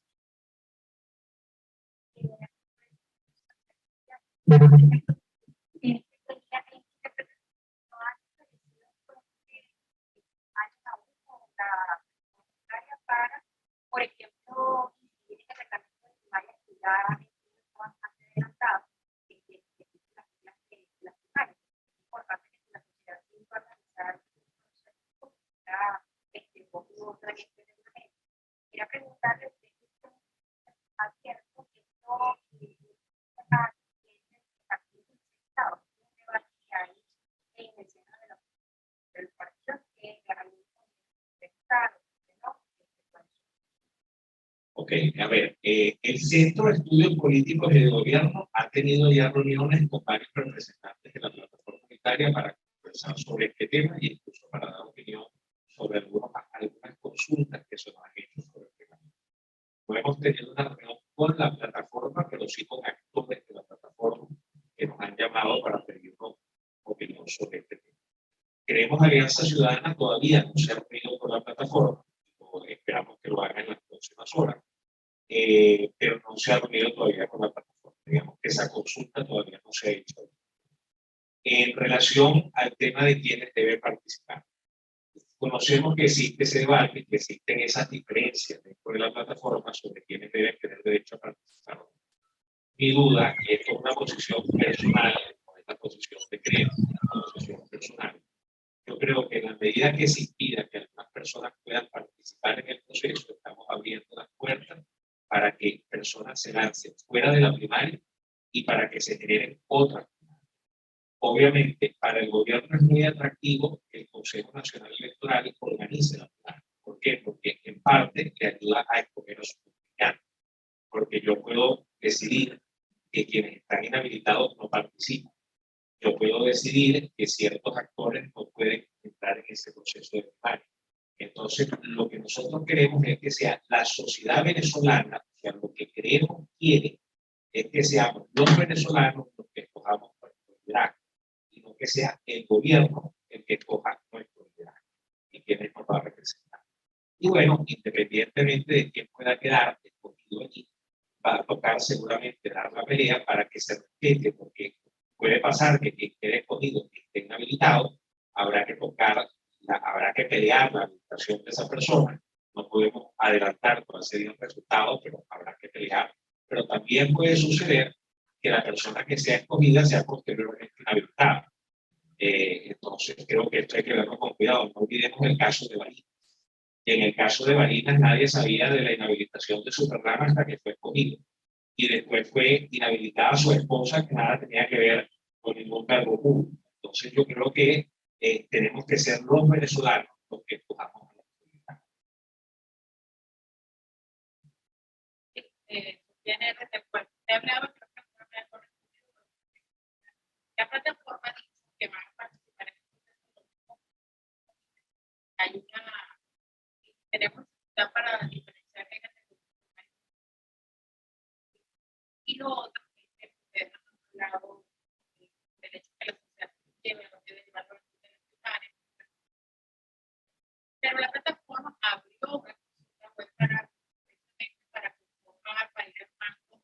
[SPEAKER 6] Para, por ejemplo, incidir en el reglamento de primaria que ya estaban adelantado, que las primarias. Es importante que la sociedad civil pueda realizar otra quería preguntarle a usted si es abierto que esto en el seno del partido que garantiza el Estado.
[SPEAKER 2] Ok, a ver, el Centro de Estudios Políticos y de Gobierno ha tenido ya reuniones con varios representantes de la plataforma unitaria para conversar sobre este tema y incluso para dar opinión sobre algunas consultas que se nos han hecho sobre el tema. No hemos tenido una reunión con la plataforma, pero sí con actores de la plataforma que nos han llamado para pedirnos opinión sobre este tema. Creemos Alianza Ciudadana todavía no se ha reunido con la plataforma, esperamos que lo haga en las próximas horas. Pero no se ha reunido todavía con la plataforma. Digamos que esa consulta todavía no se ha hecho. En relación al tema de quienes deben participar, conocemos que existe ese debate, que existen esas diferencias dentro de la plataforma sobre quienes deben tener derecho a participar. Mi duda, y esto es una posición personal, no es una posición de creencia, es una posición personal. Yo creo que en la medida que se impida que algunas personas puedan participar en el proceso, estamos abriendo las puertas para que personas se lancen fuera de la primaria y para que se generen otras. Obviamente, para el gobierno es muy atractivo que el Consejo Nacional Electoral organice la primaria. ¿Por qué? Porque en parte le ayuda a escoger a sus candidatos. Porque yo puedo decidir que quienes están inhabilitados no participan. Yo puedo decidir que ciertos actores no pueden entrar en ese proceso de primaria. Entonces, lo que nosotros queremos es que sea la sociedad venezolana, o sea, lo que queremos, quiere, es que seamos los venezolanos los que escojamos nuestro liderazgo, y no que sea el gobierno el que escoja nuestro liderazgo y quienes nos va a representar. Y bueno, independientemente de quién pueda quedar escogido allí, va a tocar seguramente dar la pelea para que se respete, porque puede pasar que quien quede escogido esté inhabilitado, habrá que pelear la habilitación de esa persona. No podemos adelantar cuál sería el resultado, pero habrá que pelear. Pero también puede suceder que la persona que sea escogida sea posteriormente inhabilitada. Entonces, creo que esto hay que verlo con cuidado. No olvidemos el caso de Barinas. En el caso de Barinas, nadie sabía de la inhabilitación de su programa hasta que fue escogido. Y después fue inhabilitada su esposa, que nada tenía que ver con ningún cargo público. Entonces, yo creo que tenemos que ser los venezolanos los que escojamos a la comunidad.
[SPEAKER 6] Tiene después. Te hablaba, creo que la plataforma dice que van a participar en el proceso. Hay tenemos para diferenciar reglas de y lo otro es que ustedes han hablado del hecho que la sociedad lleve a debe llevarlo a los tribunales. Pero la plataforma abrió una web para conformar, para ir más con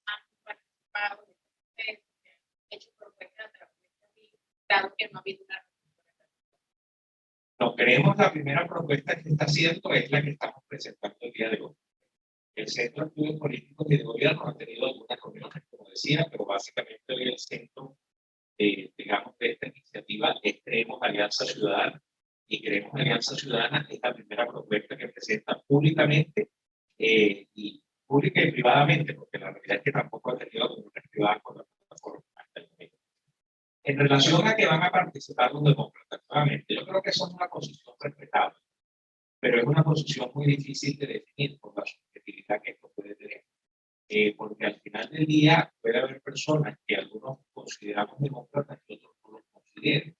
[SPEAKER 6] han participado de hecho propuestas a través de dado que no ha habido una.
[SPEAKER 2] No, creemos la primera propuesta que está haciendo es la que estamos presentando el día de hoy. El Centro de Estudios Políticos y de Gobierno ha tenido algunas reuniones, como decía, pero básicamente hoy el centro, digamos, de esta iniciativa es Creemos Alianza Ciudadana, y Creemos Alianza Ciudadana es la primera propuesta que presenta públicamente y pública y privadamente, porque la realidad es que tampoco ha tenido reuniones privadas con la plataforma hasta el momento. En relación a que van a participar los demócratas, nuevamente, yo creo que eso es una posición respetable, pero es una posición muy difícil de definir por la subjetividad que esto puede tener. Porque al final del día puede haber personas que algunos consideramos demócratas y otros no los consideren.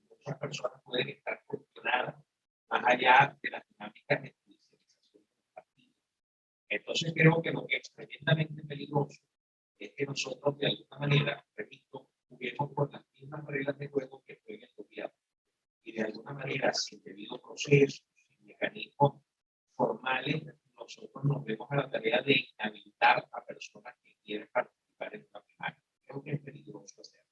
[SPEAKER 2] Muchas personas pueden estar cuestionadas más allá de las dinámicas de judicialización del partido. Entonces creo que lo que es tremendamente peligroso es que nosotros de alguna manera, repito, juguemos con las mismas reglas de juego que juega el gobierno y de alguna manera sin debido proceso, sin mecanismos formales, nosotros nos vemos a la tarea de inhabilitar a personas que quieren participar en una primaria. Creo que es peligroso hacerlo.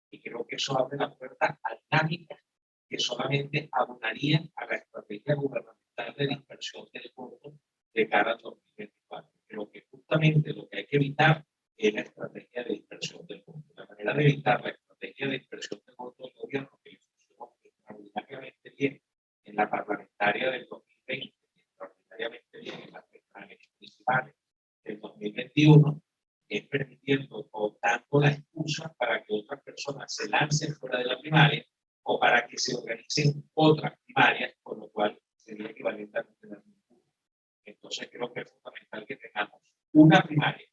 [SPEAKER 2] Y creo que eso abre la puerta a dinámicas que solamente abonarían a la estrategia gubernamental de dispersión del voto de cara al 2024. Creo que justamente lo que hay que evitar es la estrategia de dispersión del voto. La manera de evitar la estrategia de dispersión del voto del gobierno, que funcionó extraordinariamente bien en la parlamentaria del 2020, extraordinariamente bien en las municipales del 2021, es permitiendo o dando la excusa para que otras personas se lancen fuera de la primaria o para que se organicen otras primarias, con lo cual sería equivalente a no tener ninguna. Entonces creo que es fundamental que tengamos una primaria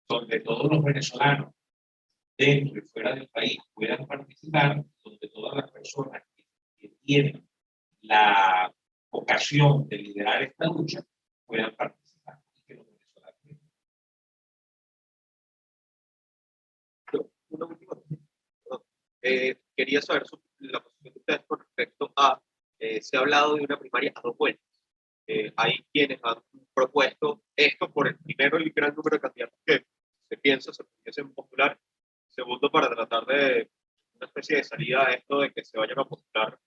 [SPEAKER 2] donde todos los venezolanos dentro y fuera del país puedan participar, donde todas las personas que tienen la ocasión de liderar esta lucha puedan participar. Y que los venezolanos.
[SPEAKER 3] Una última. Quería saber la posición de ustedes con respecto a, se ha hablado de una primaria a 2 vueltas. Hay quienes han propuesto esto por el primero, el gran número de candidatos que se piensa se pudiesen postular. Segundo, para tratar de una especie de salida a esto de que se vayan a postular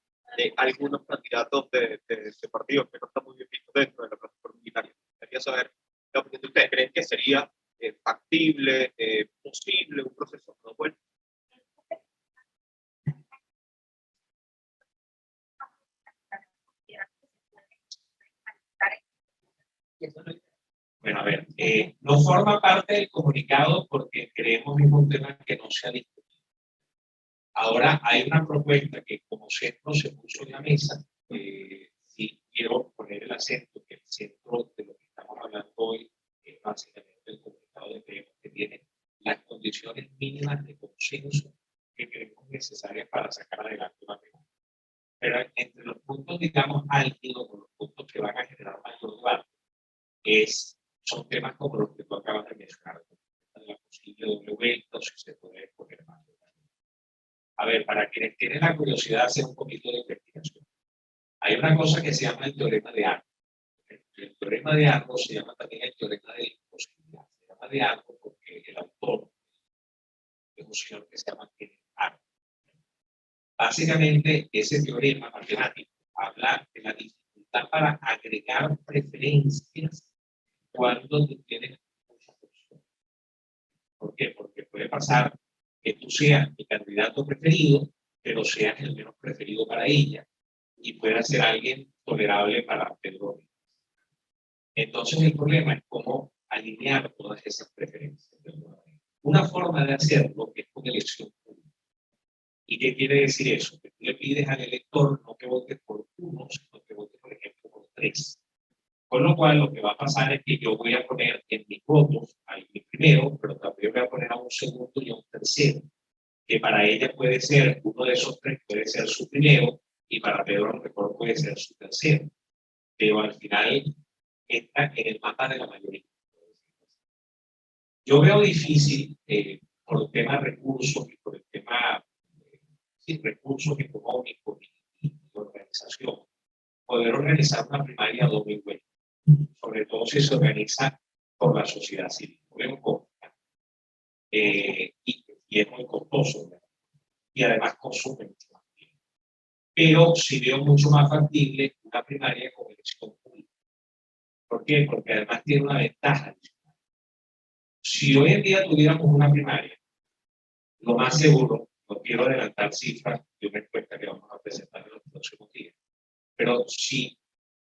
[SPEAKER 3] algunos candidatos de partidos que no están muy bien vistos dentro de la plataforma unitaria. Quería saber la opinión de ustedes. ¿Creen que sería factible, posible un proceso a 2 vueltas?
[SPEAKER 2] Bueno, a ver, no forma parte del comunicado porque creemos que es un tema que no se ha discutido. Ahora hay una propuesta que como centro se puso en la mesa. Sí quiero poner el acento que el centro de lo que estamos hablando hoy es básicamente el comunicado de creemos que tiene las condiciones mínimas de consenso que creemos necesarias para sacar adelante una mejor. Pero entre los puntos, digamos, álgidos o los puntos que van a generar mayor debate, son temas como los que tú acabas de mencionar, la posible doble vuelta, o si se puede poner más. A ver, para quienes tienen la curiosidad de hacer un poquito de investigación, hay una cosa que se llama el teorema de Arco. El teorema de Arco se llama también el teorema de la imposibilidad. Se llama de Arco porque el autor es un señor que se llama Arco. Básicamente, ese teorema matemático habla de la dificultad para agregar preferencias cuando tú tienes muchas opciones. ¿Por qué? Porque puede pasar que tú seas mi candidato preferido, pero seas el menos preferido para ella, y pueda ser alguien tolerable para Pedro. Entonces el problema es cómo alinear todas esas preferencias. Una forma de hacerlo es con elección pública. ¿Y qué quiere decir eso? Que tú le pides al elector no que vote por uno, sino que vote, por ejemplo, por 3. Con lo cual, lo que va a pasar es que yo voy a poner en mis votos a mi primero, pero también voy a poner a un segundo y a un tercero, que para ella puede ser, uno de esos 3 puede ser su primero, y para Pedro a lo mejor puede ser su tercero. Pero al final entra en el mapa de la mayoría. Yo veo difícil, por el tema de recursos y por el tema de recursos económicos y organización, poder organizar una primaria a doble vuelta, sobre todo si se organiza por la sociedad civil. Y es muy costoso, ¿verdad? Y además consume mucho más tiempo. Pero sí veo mucho más factible una primaria con elección pública. ¿Por qué? Porque además tiene una ventaja. Si hoy en día tuviéramos una primaria, lo más seguro, no quiero adelantar cifras de una encuesta que vamos a presentar en los próximos días, pero si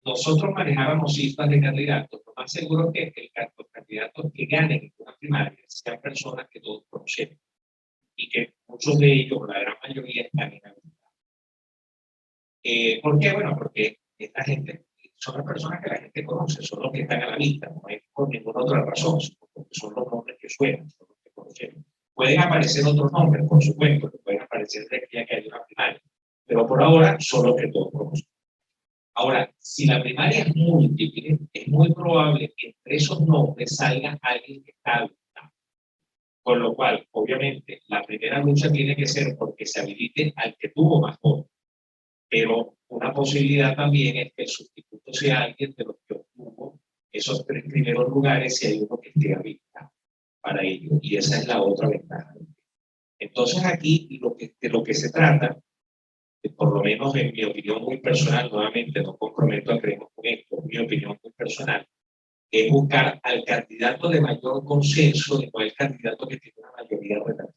[SPEAKER 2] nosotros manejáramos cifras de candidatos, lo más seguro es que los candidatos que ganen en una primaria sean personas que todos conocemos. y que muchos de ellos, la gran mayoría, están inhabilitados. ¿Por qué? Bueno, porque esta gente son las personas que la gente conoce, son los que están a la vista, no es por ninguna otra razón, sino porque son los nombres que suenan, son los que conocemos. Pueden aparecer otros nombres, por supuesto, que pueden aparecer de aquí a que hay una primaria, pero por ahora son los que todos conocen. Ahora, si la primaria es múltiple, es muy probable que entre esos nombres salga alguien que está habilitado. Con lo cual, obviamente, la primera lucha tiene que ser porque se habilite al que tuvo más votos. Pero una posibilidad también es que el sustituto sea alguien de los que obtuvo esos 3 primeros lugares si hay uno que esté habilitado para ello. Y esa es la otra ventaja. Entonces aquí de lo que se trata, por lo menos en mi opinión muy personal, nuevamente no comprometo a creer con esto, mi opinión muy personal, es buscar al candidato de mayor consenso, no el candidato que tiene una mayoría relativa,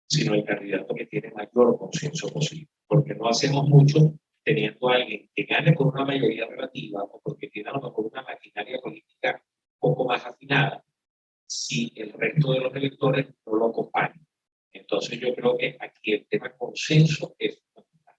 [SPEAKER 2] sino el candidato que tiene mayor consenso posible. Porque no hacemos mucho teniendo a alguien que gane con una mayoría relativa o porque tiene a lo mejor una maquinaria política un poco más afinada, si el resto de los electores no lo acompañan. Entonces yo creo que aquí el tema consenso es fundamental.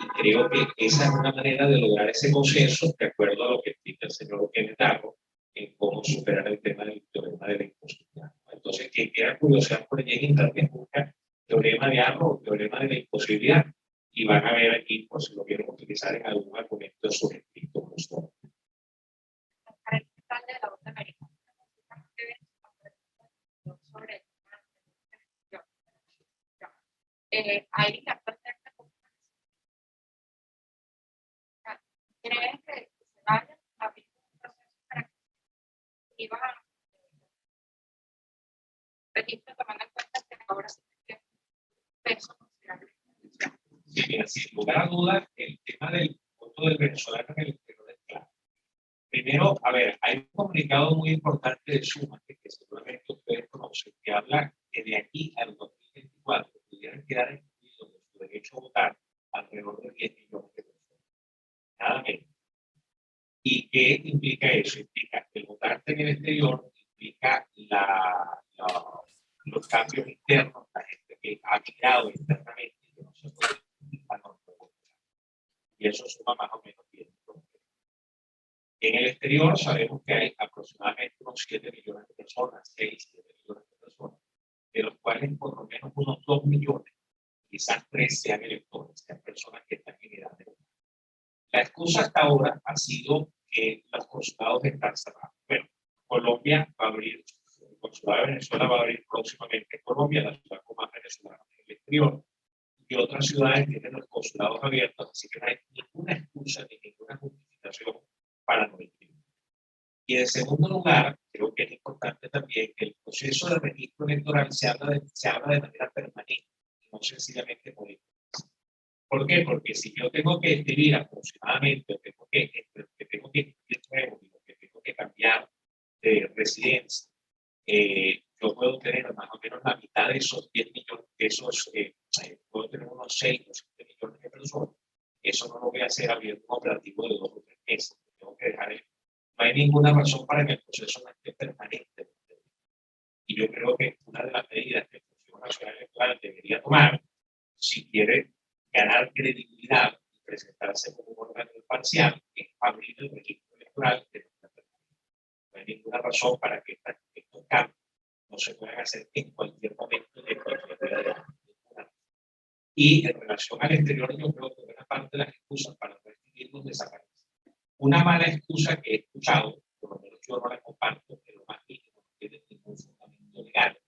[SPEAKER 2] Y creo que esa es una manera de lograr ese consenso, de acuerdo a lo que explica el señor Kenneth Arrow, en cómo superar el tema del teorema de la imposibilidad. Entonces, quien quiera curiosidad por allí en internet, busca teorema de Arrow, teorema de la imposibilidad, y van a ver aquí, por si lo quieren utilizar en algún argumento subjetivo.
[SPEAKER 6] Para el fiscal de la voz de América, sobre hay la perfecta comunicación. ¿Crees que se vaya a abrir un proceso para que iban a registro tomando en cuenta que ahora se tiene un peso considerable?
[SPEAKER 2] Sí, mira, sin lugar a dudas, el tema del voto del venezolano en el exterior es claro. Primero, a ver, hay un comunicado muy importante de Suma, que seguramente ustedes conocen, que habla que de aquí al 2024 pudieran quedar excluidos de su derecho a votar alrededor de 10 millones de personas. Nada menos. ¿Y qué implica eso? Implica que el votante en el exterior implica los cambios internos, la gente que ha migrado internamente y que no se puede y eso suma más o menos 10 millones. En el exterior sabemos que hay aproximadamente unos 7 millones de personas, 6, 7 millones de personas, de los cuales por lo menos unos 2 millones, quizás 3 sean electores, sean personas que están en edad de votar. La excusa hasta ahora ha sido que los consulados están cerrados. Bueno, Colombia va a abrir, el consulado de Venezuela va a abrir próximamente en Colombia, la ciudad con más venezolanos en el exterior, y otras ciudades tienen los consulados abiertos, así que no hay ninguna excusa ni ninguna justificación para no inscribir. Y en segundo lugar, creo que es importante también que el proceso de registro electoral se haga de manera permanente, no sencillamente por eso. ¿Por qué? Porque si yo tengo que escribir aproximadamente, tengo que escribir nuevo, que tengo que cambiar de residencia, yo puedo tener más o menos la mitad de esos 10 millones, puedo tener unos 6 o 7 millones de personas. Eso no lo voy a hacer abriendo un operativo de 2 o 3 meses. Tengo que dejar no hay ninguna razón para que el proceso no esté permanente. Y yo creo que una de las medidas que el Consejo Nacional Electoral debería tomar, si quiere ganar credibilidad y presentarse como un órgano imparcial, es abrir el registro electoral de nuestra permanente. No hay ninguna razón para que estos cambios no se puedan hacer en cualquier momento de cualquier día. Y en relación al exterior, yo creo que buena parte de las excusas para no escribirnos desaparecen. Una mala excusa que he escuchado, por lo menos yo no la comparto, pero más mínimo no tiene ningún fundamento legal,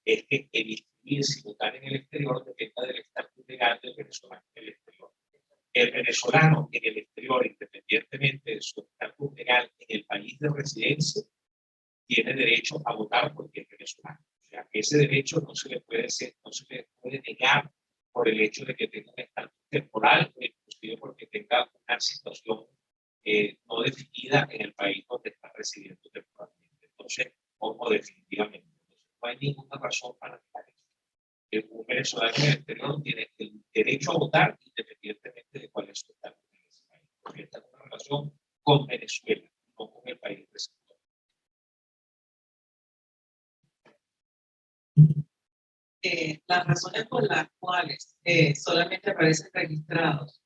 [SPEAKER 2] es que el inscribirse y votar en el exterior dependa del estatus legal del venezolano en el exterior. El venezolano en el exterior, independientemente de su estatus legal en el país de residencia, tiene derecho a votar porque es venezolano. O sea, ese derecho no se le puede negar por el hecho de que tenga un estatus temporal o inclusive porque tenga una situación no definida en el país donde está residiendo temporalmente. Entonces, o definitivamente. Entonces, no hay ninguna razón para negar eso. Un venezolano en el exterior tiene el derecho a votar independientemente de cuál es su estatus en ese país. Porque está en una relación con Venezuela, no con el país receptor.
[SPEAKER 4] las razones por las cuales solamente aparecen registrados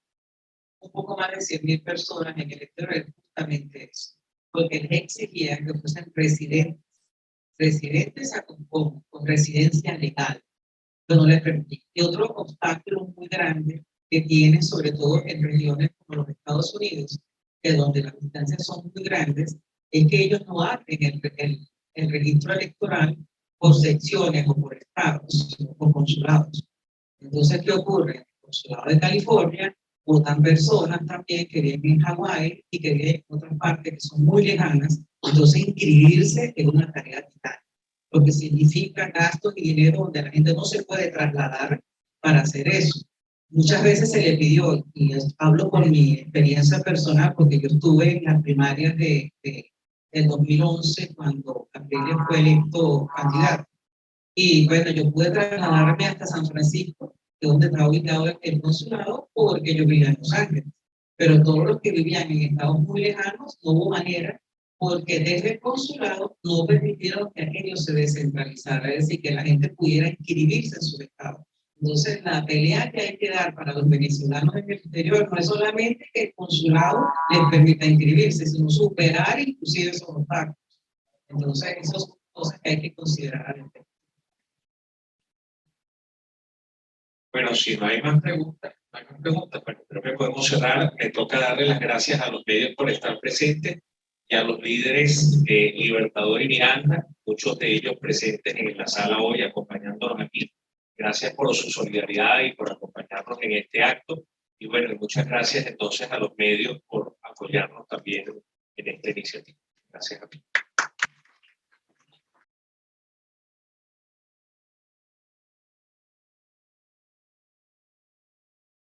[SPEAKER 4] un poco más de 100.000 personas en el exterior es justamente eso, porque les exigían que fuesen residentes con residencia legal, pero no les permitía. Y otro obstáculo muy grande que tienen, sobre todo en regiones como los Estados Unidos, que donde las distancias son muy grandes, es que ellos no hacen el registro electoral por secciones o por estados, sino por consulados. Entonces, ¿qué ocurre? En el consulado de California votan personas también que viven en Hawái y que viven en otras partes que son muy lejanas. Entonces, inscribirse es una tarea vital, porque significa gastos y dinero donde la gente no se puede trasladar para hacer eso. Muchas veces se le pidió, y hablo por mi experiencia personal, porque yo estuve en las primarias del 2011 cuando Capriles fue electo candidato. Y bueno, yo pude trasladarme hasta San Francisco, que es donde estaba ubicado el consulado, porque yo vivía en Los Ángeles. Pero todos los que vivían en estados muy lejanos, no hubo manera, porque desde el consulado no permitieron que aquello se descentralizara, es decir, que la gente pudiera inscribirse en su estado. Entonces, la pelea que hay que dar para los venezolanos en el exterior no es solamente que el consulado les permita inscribirse, sino superar inclusive esos obstáculos. Entonces, esas son cosas que hay que considerar.
[SPEAKER 2] Bueno, si no hay más preguntas, bueno, creo que podemos cerrar. Me toca darle las gracias a los medios por estar presentes y a los líderes Libertador y Miranda, muchos de ellos presentes en la sala hoy acompañándonos aquí. Gracias por su solidaridad y por acompañarnos en este acto. Y bueno, muchas gracias entonces a los medios por apoyarnos también en esta iniciativa. Gracias a ti.